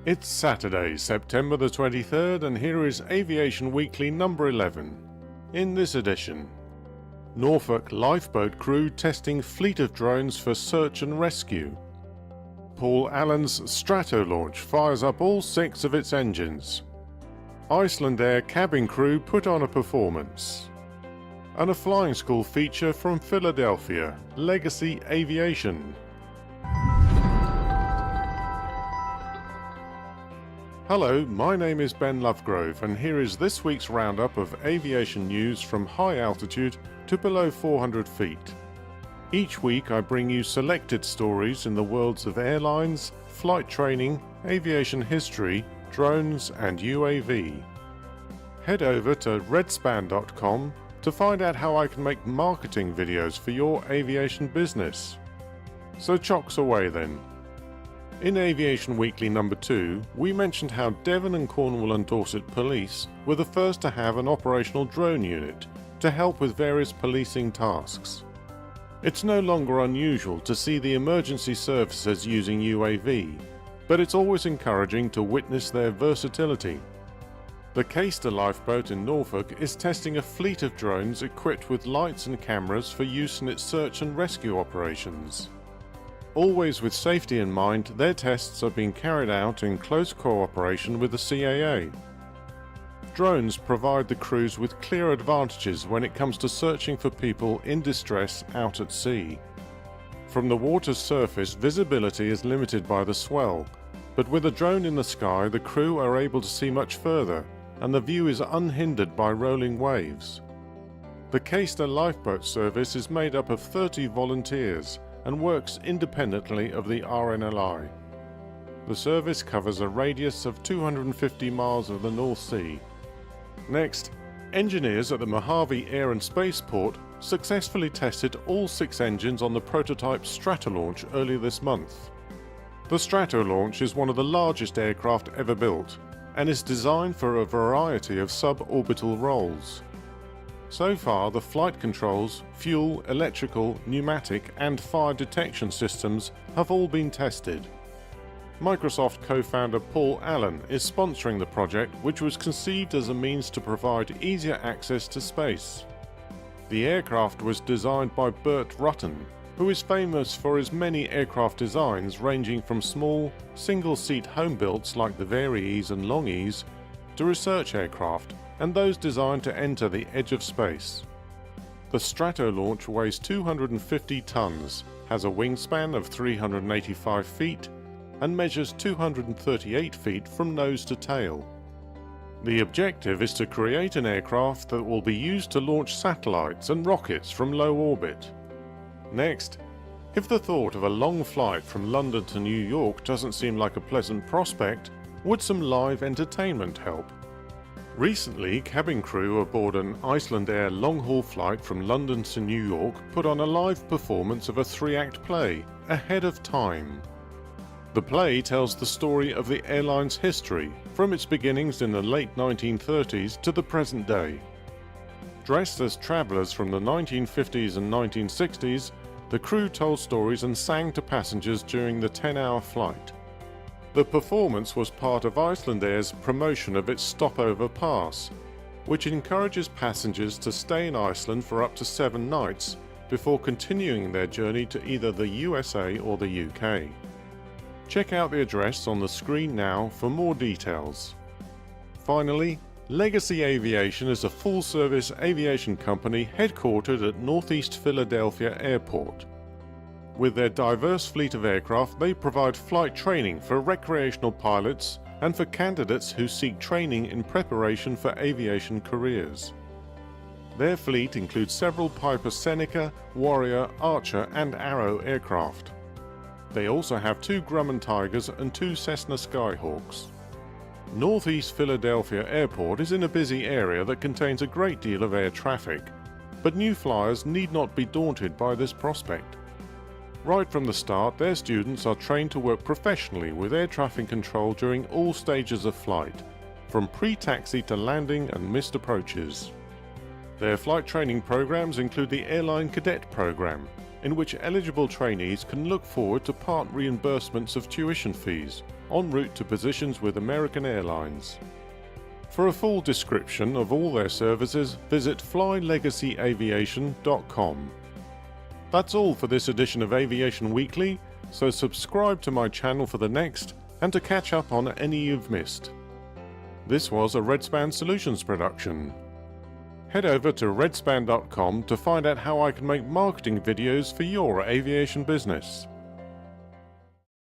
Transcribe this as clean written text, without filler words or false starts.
It's Saturday, September the 23rd, and here is Aviation Weekly number 11. In this edition, Norfolk Lifeboat Crew testing fleet of drones for search and rescue. Allen's Stratolaunch fires up all 6 of its engines. IcelandAir Cabin Crew put on a performance. And a flying school feature from Philadelphia, Legacy Aviation. Hello, my name is Ben Lovegrove, and here is this week's roundup of aviation news from high altitude to below 400 feet. Each week I bring you selected stories in the worlds of airlines, flight training, aviation history, drones and UAV. Head over to redspan.com to find out how I can make marketing videos for your aviation business. So chocks away then. In Aviation Weekly number 2, we mentioned how Devon and Cornwall and Dorset police were the first to have an operational drone unit to help with various policing tasks. It's no longer unusual to see the emergency services using UAV, but it's always encouraging to witness their versatility. The Caister Lifeboat in Norfolk is testing a fleet of drones equipped with lights and cameras for use in its search and rescue operations. Always with safety in mind, their tests are being carried out in close cooperation with the CAA. Drones provide the crews with clear advantages when it comes to searching for people in distress out at sea. From the water's surface, visibility is limited by the swell, but with a drone in the sky, the crew are able to see much further, and the view is unhindered by rolling waves. The Caister Lifeboat Service is made up of 30 volunteers and works independently of the RNLI. The service covers a radius of 250 miles of the North Sea. Next, engineers at the Mojave Air and Spaceport successfully tested all 6 engines on the prototype Stratolaunch earlier this month. The Stratolaunch is one of the largest aircraft ever built and is designed for a variety of suborbital roles. So far, the flight controls, fuel, electrical, pneumatic and fire detection systems have all been tested. Microsoft co-founder Paul Allen is sponsoring the project, which was conceived as a means to provide easier access to space. The aircraft was designed by Burt Rutten, who is famous for his many aircraft designs ranging from small, single-seat home builds like the Very-Ease and Long-Ease to research aircraft and those designed to enter the edge of space. The Stratolaunch weighs 250 tons, has a wingspan of 385 feet, and measures 238 feet from nose to tail. The objective is to create an aircraft that will be used to launch satellites and rockets from low orbit. Next, if the thought of a long flight from London to New York doesn't seem like a pleasant prospect, would some live entertainment help? Recently, cabin crew aboard an IcelandAir long-haul flight from London to New York put on a live performance of a 3-act play, Ahead of Time. The play tells the story of the airline's history, from its beginnings in the late 1930s to the present day. Dressed as travellers from the 1950s and 1960s, the crew told stories and sang to passengers during the 10-hour flight. The performance was part of IcelandAir's promotion of its Stopover Pass, which encourages passengers to stay in Iceland for up to 7 nights before continuing their journey to either the USA or the UK. Check out the address on the screen now for more details. Finally, Legacy Aviation is a full-service aviation company headquartered at Northeast Philadelphia Airport. With their diverse fleet of aircraft, they provide flight training for recreational pilots and for candidates who seek training in preparation for aviation careers. Their fleet includes several Piper Seneca, Warrior, Archer and Arrow aircraft. They also have 2 Grumman Tigers and 2 Cessna Skyhawks. Northeast Philadelphia Airport is in a busy area that contains a great deal of air traffic, but new flyers need not be daunted by this prospect. Right from the start, their students are trained to work professionally with air traffic control during all stages of flight, from pre-taxi to landing and missed approaches. Their flight training programs include the Airline Cadet Program, in which eligible trainees can look forward to part reimbursements of tuition fees en route to positions with American Airlines. For a full description of all their services, visit flylegacyaviation.com. That's all for this edition of Aviation Weekly, so subscribe to my channel for the next and to catch up on any you've missed. This was a Redspan Solutions production. Head over to redspan.com to find out how I can make marketing videos for your aviation business.